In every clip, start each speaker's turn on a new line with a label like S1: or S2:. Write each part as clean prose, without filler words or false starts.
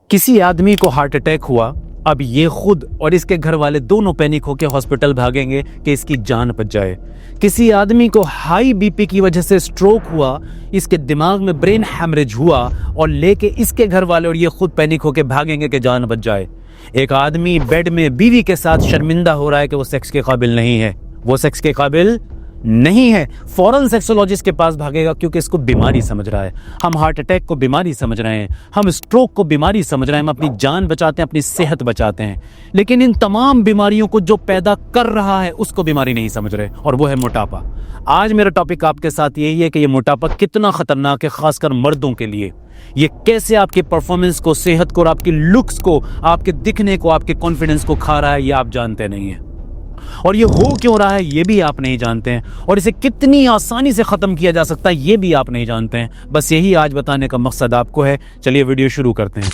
S1: किसी आदमी को हार्ट अटैक हुआ। अब ये खुद और इसके घर वाले दोनों पैनिक होकर हॉस्पिटल भागेंगे कि इसकी जान बच जाए। किसी आदमी को हाई बीपी की वजह से स्ट्रोक हुआ, इसके दिमाग में ब्रेन हैमरेज हुआ और लेके इसके घर वाले और ये खुद पैनिक होकर भागेंगे कि जान बच जाए। एक आदमी बेड में बीवी के साथ शर्मिंदा हो रहा है कि वो सेक्स के काबिल नहीं है, वो सेक्स के काबिल नहीं है, फौरन सेक्सोलॉजिस्ट के पास भागेगा क्योंकि इसको बीमारी समझ रहा है। हम हार्ट अटैक को बीमारी समझ रहे हैं, हम स्ट्रोक को बीमारी समझ रहे हैं, हम अपनी जान बचाते हैं, अपनी सेहत बचाते हैं, लेकिन इन तमाम बीमारियों को जो पैदा कर रहा है उसको बीमारी नहीं समझ रहे, और वो है मोटापा। आज मेरा टॉपिक आपके साथ यही है कि ये मोटापा कितना खतरनाक है, खासकर मर्दों के लिए। ये कैसे आपके परफॉर्मेंस को, सेहत को और आपकी लुक्स को, आपके दिखने को, आपके कॉन्फिडेंस को खा रहा है, ये आप जानते नहीं है। और ये हो क्यों रहा है ये भी आप नहीं जानते हैं, और इसे कितनी आसानी से खत्म किया जा सकता है ये भी आप नहीं जानते हैं। बस यही आज बताने का मकसद आपको है। चलिए वीडियो शुरू करते हैं।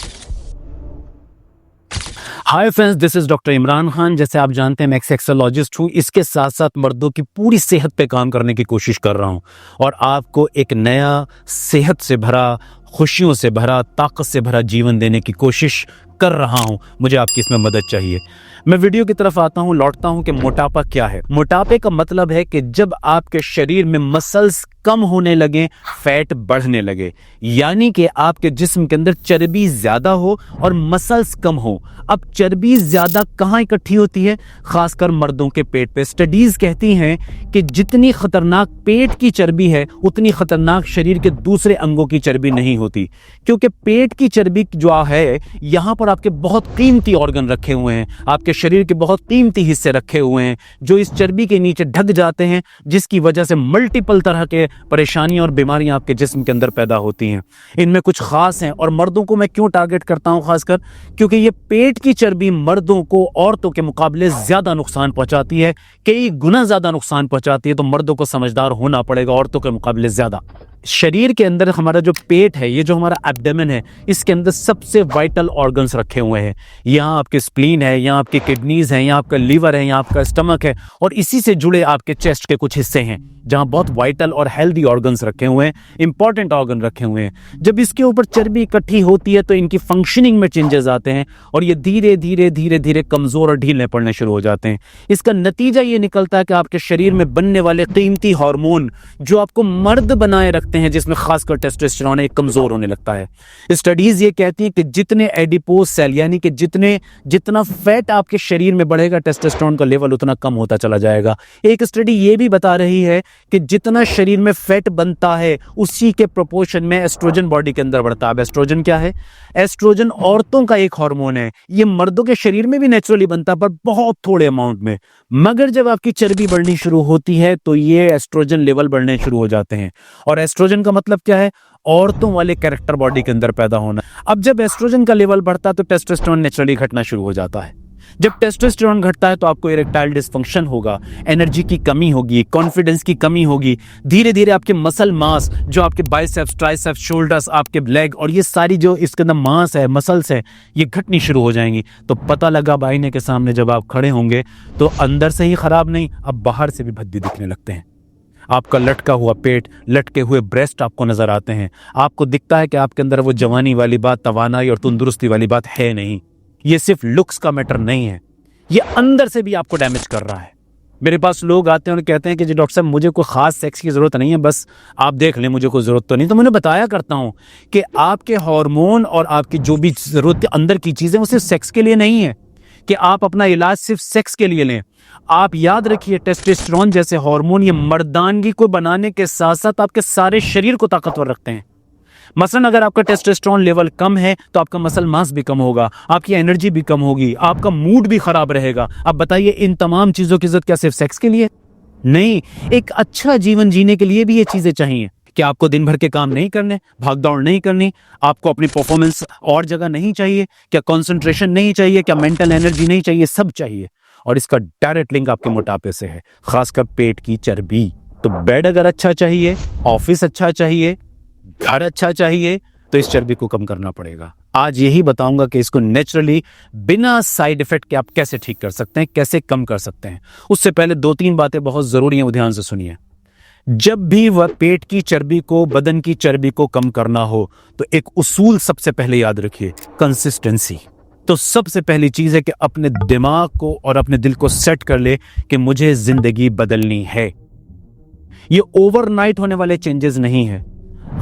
S1: Hi friends, this is doctor Imran Khan. जैसे आप जानते हैं मैं एक सेक्सोलॉजिस्ट हूँ, इसके साथ साथ मर्दों की पूरी सेहत पे काम करने की कोशिश कर रहा हूँ और आपको एक नया, सेहत से भरा, खुशियों से भरा, ताकत से भरा जीवन देने की कोशिश कर रहा हूं। मुझे आपकी इसमें मदद चाहिए। मैं वीडियो की तरफ आता हूं, लौटता हूं कि मोटापा क्या है। मोटापे का मतलब है कि जब आपके शरीर में मसल्स कम होने लगे, फैट बढ़ने लगे, यानी कि आपके जिस्म के अंदर चर्बी ज्यादा हो और मसल्स कम हो। अब चर्बी ज्यादा कहाँ इकट्ठी होती है? खासकर मर्दों के पेट पे। स्टडीज कहती हैं कि जितनी खतरनाक पेट की चर्बी है उतनी खतरनाक शरीर के दूसरे अंगों की चर्बी नहीं होती, क्योंकि पेट की चर्बी जो है, यहाँ पर आपके बहुत कीमती ऑर्गन रखे हुए हैं, आपके शरीर के बहुत कीमती हिस्से रखे हुए हैं जो इस चर्बी के नीचे ढक जाते हैं, जिसकी वजह से मल्टीपल तरह के परेशानियां और बीमारियां आपके जिस्म के अंदर पैदा होती हैं। इनमें कुछ खास हैं, और मर्दों को मैं क्यों टारगेट करता हूं खासकर, क्योंकि ये पेट की चर्बी मर्दों को औरतों के मुकाबले ज्यादा नुकसान पहुंचाती है, कई गुना ज्यादा नुकसान पहुंचाती है। तो मर्दों को समझदार होना पड़ेगा औरतों के मुकाबले ज्यादा। शरीर के अंदर हमारा जो पेट है, ये जो हमारा एब्डोमेन है, इसके अंदर सबसे वाइटल ऑर्गन्स रखे हुए हैं। यहाँ आपके स्प्लीन है, यहाँ आपके किडनीज हैं, यहाँ आपका लीवर है, यहाँ आपका स्टमक है, और इसी से जुड़े आपके चेस्ट के कुछ हिस्से हैं जहाँ बहुत वाइटल और हेल्दी ऑर्गन्स रखे हुए हैं, इंपॉर्टेंट ऑर्गन रखे हुए हैं। जब इसके ऊपर चर्बी इकट्ठी होती है तो इनकी फंक्शनिंग में चेंजेस आते हैं और ये धीरे धीरे धीरे धीरे कमजोर और ढीले पड़ने शुरू हो जाते हैं। इसका नतीजा ये निकलता है कि आपके शरीर में बनने वाले कीमती हार्मोन जो आपको मर्द बनाए रखते हैं, जिसमें खासकर टेस्टोस्टेरोन है, कमजोर होने लगता है। स्टडीज ये कहती हैं कि जितने एडिपोज सेल, यानी कि जितना फैट आपके शरीर में बढ़ेगा, टेस्टोस्टेरोन का लेवल उतना कम होता चला जाएगा। एक स्टडी ये भी बता रही है कि जितना शरीर में फैट बनता है उसी के प्रोपोर्शन में एस्ट्रोजन बॉडी के अंदर बढ़ता है। अब एस्ट्रोजन क्या है? एस्ट्रोजन औरतों का एक हार्मोन है, ये मर्दों के शरीर में भी नेचुरली बनता है पर बहुत थोड़े अमाउंट में। मगर जब आपकी चर्बी बढ़नी शुरू होती है तो ये एस्ट्रोजन लेवल बढ़ने शुरू हो जाते हैं। और एस्ट्रोजन का मतलब क्या है? औरतों वाले कैरेक्टर बॉडी के अंदर पैदा होना। अब जब एस्ट्रोजन का लेवल बढ़ता है तो टेस्टोस्टेरोन नेचुरली घटना शुरू हो जाता है। जब टेस्टोस्टेरोन घटता है तो आपको इरेक्टाइल डिसफंक्शन होगा, एनर्जी की कमी होगी, कॉन्फिडेंस की कमी होगी। धीरे धीरे आपके मसल मास, जो आपके बाइसेप्स, ट्राइसेप्स, शोल्डर्स, आपके लेग और ये सारी जो इसके अंदर मास है, मसल्स है, ये घटनी शुरू हो जाएंगी। तो पता लगा आईने के सामने जब आप खड़े होंगे तो अंदर से ही खराब नहीं, अब बाहर से भी भद्दे दिखने लगते हैं। आपका लटका हुआ पेट, लटके हुए ब्रेस्ट आपको नजर आते हैं। आपको दिखता है कि आपके अंदर वो जवानी वाली बात, तवानाई और तंदुरुस्ती वाली बात है नहीं। ये सिर्फ लुक्स का मैटर नहीं है, ये अंदर से भी आपको डैमेज कर रहा है। मेरे पास लोग आते हैं और कहते हैं कि जी डॉक्टर साहब, मुझे कोई खास सेक्स की जरूरत नहीं है, बस आप देख लें, मुझे कोई जरूरत तो नहीं। तो मैंने बताया करता हूं कि आपके हार्मोन और आपकी जो भी जरूरत अंदर की चीजें वो सिर्फ सेक्स के लिए नहीं है कि आप अपना इलाज सिर्फ सेक्स के लिए लें। आप याद रखिए, टेस्टोस्टेरोन जैसे हार्मोन ये मर्दानगी को बनाने के साथ साथ आपके सारे शरीर को ताकतवर रखते हैं। मसलन अगर आपका टेस्टोस्टेरोन लेवल कम है तो आपका मसल मास भी कम होगा, आपकी एनर्जी भी कम होगी, आपका मूड भी खराब रहेगा। अब बताइए, इन तमाम चीजों की जरूरत क्या सिर्फ सेक्स के लिए? नहीं, एक अच्छा जीवन जीने के लिए भी ये चीजें चाहिए कि आपको दिन भर के काम नहीं करने, भागदौड़ नहीं करनी, आपको अपनी परफॉर्मेंस और जगह नहीं चाहिए क्या, कंसंट्रेशन नहीं चाहिए क्या, मेंटल एनर्जी नहीं चाहिए, सब चाहिए। और इसका डायरेक्ट लिंक आपके मोटापे से है, खासकर पेट की चर्बी। तो बेड अगर अच्छा चाहिए, ऑफिस अच्छा चाहिए, घर अच्छा चाहिए, तो इस चर्बी को कम करना पड़ेगा। आज यही बताऊंगा कि इसको नेचुरली बिना साइड इफेक्ट के आप कैसे ठीक कर सकते हैं, कैसे कम कर सकते हैं। उससे पहले 2-3 बातें बहुत जरूरी हैं, वो ध्यान से सुनिए। जब भी वह पेट की चर्बी को, बदन की चर्बी को कम करना हो तो एक उसूल सबसे पहले याद रखिए कंसिस्टेंसी। तो सबसे पहली चीज है कि अपने दिमाग को और अपने दिल को सेट कर ले कि मुझे जिंदगी बदलनी है। ये ओवरनाइट होने वाले चेंजेस नहीं है।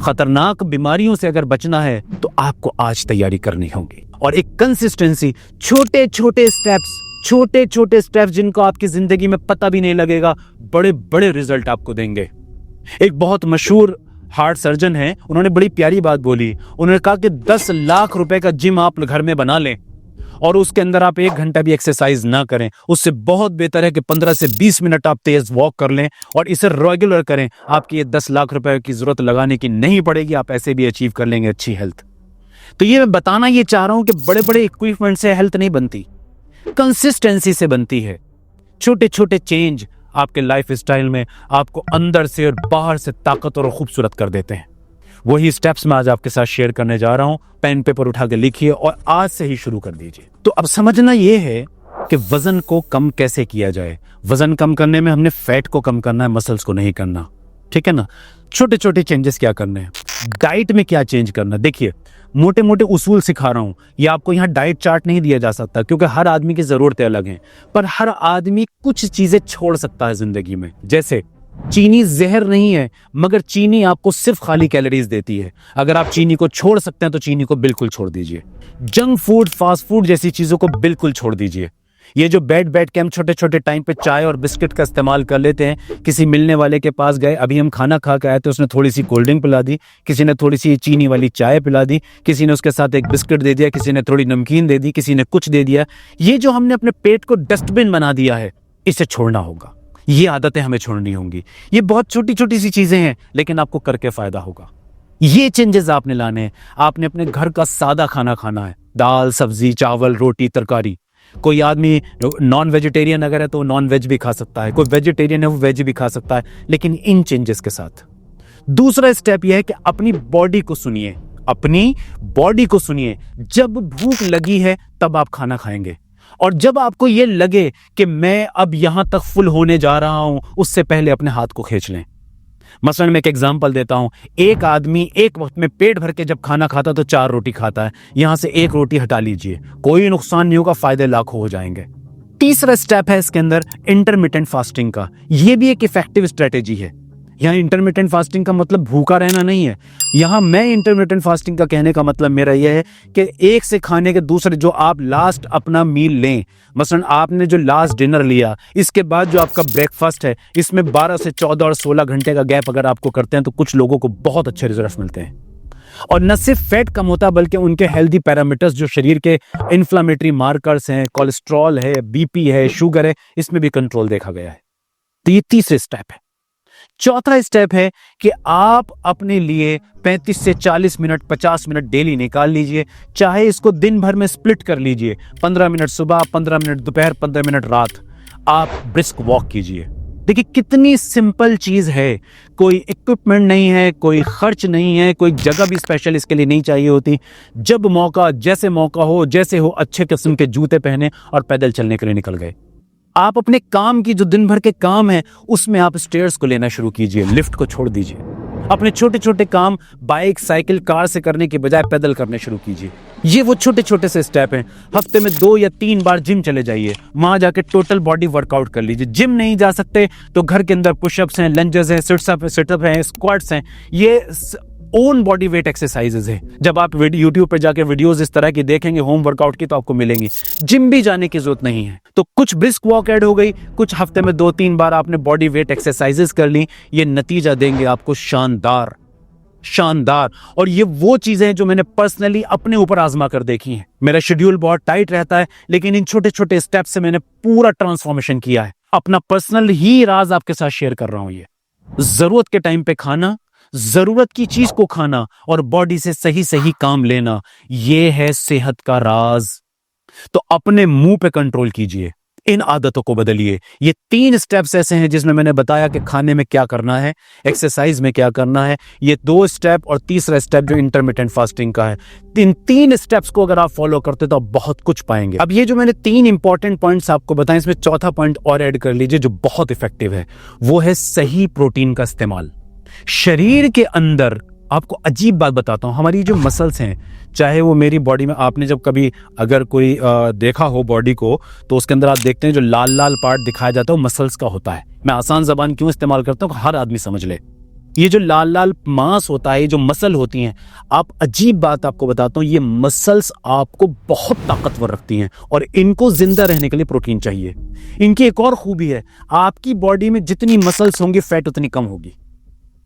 S1: खतरनाक बीमारियों से अगर बचना है तो आपको आज तैयारी करनी होगी। और एक कंसिस्टेंसी, छोटे छोटे स्टेप्स जिनको आपकी जिंदगी में पता भी नहीं लगेगा, बड़े बड़े रिजल्ट आपको देंगे। एक बहुत मशहूर हार्ट सर्जन है, उन्होंने बड़ी प्यारी बात बोली। उन्होंने कहा कि 10 लाख रुपए का जिम आप घर में बना लें और उसके अंदर आप 1 घंटा भी एक्सरसाइज ना करें, उससे बहुत बेहतर है कि 15 से 20 मिनट आप तेज वॉक कर लें और इसे रेगुलर करें। आपकी ये 10 लाख रुपए की जरूरत लगाने की नहीं पड़ेगी, आप ऐसे भी अचीव कर लेंगे अच्छी हेल्थ। तो ये मैं बताना ये चाह रहा हूं कि बड़े बड़े इक्विपमेंट से हेल्थ नहीं बनती, कंसिस्टेंसी से बनती है। छोटे छोटे चेंज आपके लाइफ स्टाइल में आपको अंदर से और बाहर से ताकतवर और खूबसूरत कर देते हैं। वही स्टेप्स मैं आज आपके साथ शेयर करने जा रहा हूं। पेन पेपर उठा के लिखिए और आज से ही शुरू कर दीजिए। तो अब समझना यह है कि वजन को कम कैसे किया जाए। वजन कम करने में हमने फैट को कम करना है, मसल्स को नहीं करना, ठीक है ना। छोटे छोटे चेंजेस क्या करने हैं, डाइट में क्या चेंज करना। देखिए, मोटे मोटे उसूल सिखा रहा हूं, ये आपको यहाँ डाइट चार्ट नहीं दिया जा सकता क्योंकि हर आदमी की जरूरतें अलग हैं, पर हर आदमी कुछ चीजें छोड़ सकता है जिंदगी में। जैसे चीनी जहर नहीं है, मगर चीनी आपको सिर्फ खाली कैलोरीज देती है। अगर आप चीनी को छोड़ सकते हैं तो चीनी को बिल्कुल छोड़ दीजिए। जंक फूड, फास्ट फूड जैसी चीजों को बिल्कुल छोड़ दीजिए। ये जो बैठ के हम छोटे छोटे टाइम पे चाय और बिस्किट का इस्तेमाल कर लेते हैं, किसी मिलने वाले के पास गए, अभी हम खाना खा के आए तो उसने थोड़ी सी कोल्ड ड्रिंक पिला दी, किसी ने थोड़ी सी चीनी वाली चाय पिला दी, किसी ने उसके साथ एक बिस्किट दे दिया, किसी ने थोड़ी नमकीन दे दी, किसी ने कुछ दे दिया। ये जो हमने अपने पेट को डस्टबिन बना दिया है, इसे छोड़ना होगा। ये आदतें हमें छोड़नी होंगी। ये बहुत छोटी छोटी सी चीजें हैं, लेकिन आपको करके फायदा होगा। ये चेंजेस आपने लाने हैं। आपने अपने घर का सादा खाना खाना है, दाल सब्जी चावल रोटी तरकारी। कोई आदमी नॉन वेजिटेरियन अगर है तो नॉन वेज भी खा सकता है, कोई वेजिटेरियन है वो वेज भी खा सकता है, लेकिन इन चेंजेस के साथ। दूसरा स्टेप यह है कि अपनी बॉडी को सुनिए, अपनी बॉडी को सुनिए। जब भूख लगी है तब आप खाना खाएंगे, और जब आपको यह लगे कि मैं अब यहां तक फुल होने जा रहा हूं, उससे पहले अपने हाथ को खींच लें। मसलन मैं एक एग्जांपल देता हूं। एक आदमी एक वक्त में पेट भर के जब खाना खाता तो 4 रोटी खाता है, यहां से 1 रोटी हटा लीजिए, कोई नुकसान नहीं होगा, फायदे लाखों हो जाएंगे। तीसरा स्टेप है इसके अंदर इंटरमिटेंट फास्टिंग का। यह भी एक इफेक्टिव स्ट्रेटेजी है। यहां इंटरमिटेंट फास्टिंग का मतलब भूखा रहना नहीं है। यहां मैं इंटरमिटेंट फास्टिंग का कहने का मतलब मेरा यह है कि एक से खाने के दूसरे, जो आप लास्ट अपना मील लें, मसलन आपने जो लास्ट डिनर लिया, इसके बाद जो आपका ब्रेकफास्ट है, इसमें 12 से 14 और 16 घंटे का गैप अगर आपको करते हैं तो कुछ लोगों को बहुत अच्छे रिजल्ट मिलते हैं। और न सिर्फ फैट कम होता बल्कि उनके हेल्दी पैरामीटर्स, जो शरीर के इन्फ्लामेटरी मार्कर्स हैं, कोलेस्ट्रॉल है, बीपी है, शुगर है, इसमें भी कंट्रोल देखा गया है। तो ये तीसरे स्टेप है। चौथा स्टेप है कि आप अपने लिए 35 से 40 मिनट 50 मिनट डेली निकाल लीजिए। चाहे इसको दिन भर में स्प्लिट कर लीजिए, 15 मिनट सुबह, 15 मिनट दोपहर, 15 मिनट रात। आप ब्रिस्क वॉक कीजिए। देखिए कितनी सिंपल चीज है, कोई इक्विपमेंट नहीं है, कोई खर्च नहीं है, कोई जगह भी स्पेशल इसके लिए नहीं चाहिए होती। जब मौका, जैसे मौका हो, जैसे हो, अच्छे किस्म के जूते पहने और पैदल चलने के लिए निकल गए। आप अपने काम की, जो दिन भर के काम है, उसमें आप स्टेयर्स को लेना शुरू कीजिए, लिफ्ट को छोड़ दीजिए। अपने छोटे छोटे काम बाइक, साइकिल, कार से करने के बजाय पैदल करने शुरू कीजिए। ये वो छोटे छोटे से स्टेप हैं। हफ्ते में 2 या 3 बार जिम चले जाइए, वहां जाके टोटल बॉडी वर्कआउट कर लीजिए। जिम नहीं जा सकते तो घर के अंदर पुशअप्स हैं, लंजेस हैं, सिटअप हैं, स्क्वाट्स हैं, ये ओन बॉडी वेट एक्सरसाइजेज है। जब आप यूट्यूब पर जाके वीडियोस इस तरह की देखेंगे होम वर्कआउट की तो आपको मिलेंगी। जिम भी जाने की जरूरत नहीं है। तो कुछ ब्रिस्क वॉक ऐड हो गई, कुछ हफ्ते में 2-3 बार आपने बॉडी वेट एक्सरसाइजेज कर ली, ये नतीजा देंगे आपको शानदार शानदार। और ये वो चीजें हैं जो मैंने पर्सनली अपने ऊपर आजमा कर देखी हैं। मेरा शेड्यूल बहुत टाइट रहता है, लेकिन इन छोटे छोटे स्टेप से मैंने पूरा ट्रांसफॉर्मेशन किया है। अपना पर्सनल ही राज आपके साथ शेयर कर रहा हूं। ये जरूरत के टाइम पे खाना, जरूरत की चीज को खाना और बॉडी से सही सही काम लेना, यह है सेहत का राज। तो अपने मुंह पे कंट्रोल कीजिए, इन आदतों को बदलिए। ये 3 स्टेप्स ऐसे हैं जिसमें मैंने बताया कि खाने में क्या करना है, एक्सरसाइज में क्या करना है, ये 2 स्टेप और तीसरा स्टेप जो इंटरमिटेंट फास्टिंग का है। इन 3 स्टेप्स को अगर आप फॉलो करते तो आप बहुत कुछ पाएंगे। अब ये जो मैंने 3 इंपॉर्टेंट पॉइंट्स आपको बताए, इसमें चौथा पॉइंट और ऐड कर लीजिए जो बहुत इफेक्टिव है, वो है सही प्रोटीन का इस्तेमाल। शरीर के अंदर आपको अजीब बात बताता हूँ, हमारी जो मसल्स हैं, चाहे वो मेरी बॉडी में, आपने जब कभी अगर कोई देखा हो बॉडी को, तो उसके अंदर आप देखते हैं जो लाल लाल पार्ट दिखाया जाता है वो मसल्स का होता है। मैं आसान जबान क्यों इस्तेमाल करता हूँ, हर आदमी समझ ले। ये जो लाल लाल मांस होता है, ये जो मसल होती हैं, आप अजीब बात आपको बताता हूँ, ये मसल्स आपको बहुत ताकतवर रखती हैं और इनको जिंदा रहने के लिए प्रोटीन चाहिए। इनकी एक और खूबी है, आपकी बॉडी में जितनी मसल्स होंगी फैट उतनी कम होगी,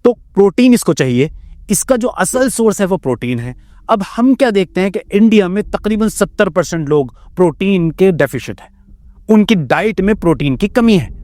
S1: तो प्रोटीन इसको चाहिए। इसका जो असल सोर्स है वो प्रोटीन है। अब हम क्या देखते हैं कि इंडिया में तकरीबन 70% लोग प्रोटीन के डेफिशिएंट हैं, उनकी डाइट में प्रोटीन की कमी है।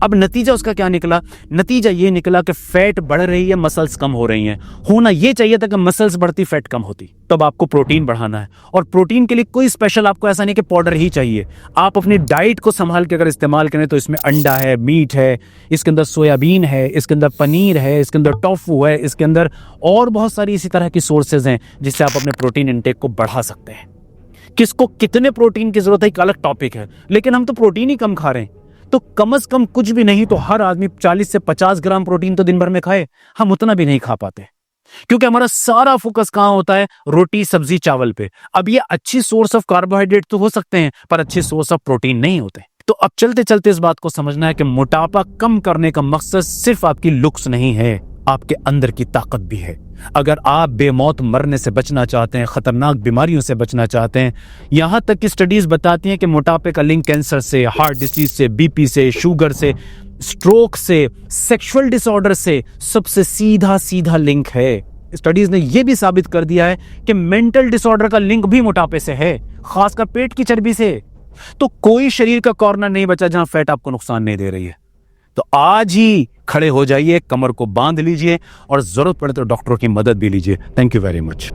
S1: अब नतीजा उसका क्या निकला? नतीजा ये निकला कि फैट बढ़ रही है, मसल्स कम हो रही हैं। होना ये चाहिए था कि मसल्स बढ़ती, फैट कम होती। तब आपको प्रोटीन बढ़ाना है, और प्रोटीन के लिए कोई स्पेशल आपको ऐसा नहीं कि पाउडर ही चाहिए। आप अपनी डाइट को संभाल के अगर इस्तेमाल करें तो इसमें अंडा है, मीट है, इसके अंदर सोयाबीन है, इसके अंदर पनीर है, इसके अंदर टोफू है, इसके अंदर और बहुत सारी इसी तरह की सोर्सेज हैं जिससे आप अपने प्रोटीन इंटेक को बढ़ा सकते हैं। किसको कितने प्रोटीन की जरूरत है एक अलग टॉपिक है, लेकिन हम तो प्रोटीन ही कम खा रहे हैं। तो कम से कम कुछ भी नहीं तो हर आदमी 40 से 50 ग्राम प्रोटीन तो दिन भर में खाए। हम उतना भी नहीं खा पाते क्योंकि हमारा सारा फोकस कहां होता है? रोटी, सब्जी, चावल पे। अब ये अच्छी सोर्स ऑफ कार्बोहाइड्रेट तो हो सकते हैं पर अच्छे सोर्स ऑफ प्रोटीन नहीं होते। तो अब चलते चलते इस बात को समझना है कि मोटापा कम करने का मकसद सिर्फ आपकी लुक्स नहीं है, आपके अंदर की ताकत भी है। अगर आप बेमौत मरने से बचना चाहते हैं, खतरनाक बीमारियों से बचना चाहते हैं, यहां तक कि स्टडीज बताती हैं कि मोटापे का लिंक कैंसर से, हार्ट डिसीज से, बीपी से, शुगर से, स्ट्रोक से, सेक्सुअल डिसऑर्डर से सबसे सीधा सीधा लिंक है। स्टडीज ने यह भी साबित कर दिया है कि मेंटल डिसऑर्डर का लिंक भी मोटापे से है, खासकर पेट की चर्बी से। तो कोई शरीर का कॉर्नर नहीं बचा जहां फैट आपको नुकसान नहीं दे रही है। तो आज ही खड़े हो जाइए, कमर को बांध लीजिए और जरूरत पड़े तो डॉक्टरों की मदद भी लीजिए। Thank you very much.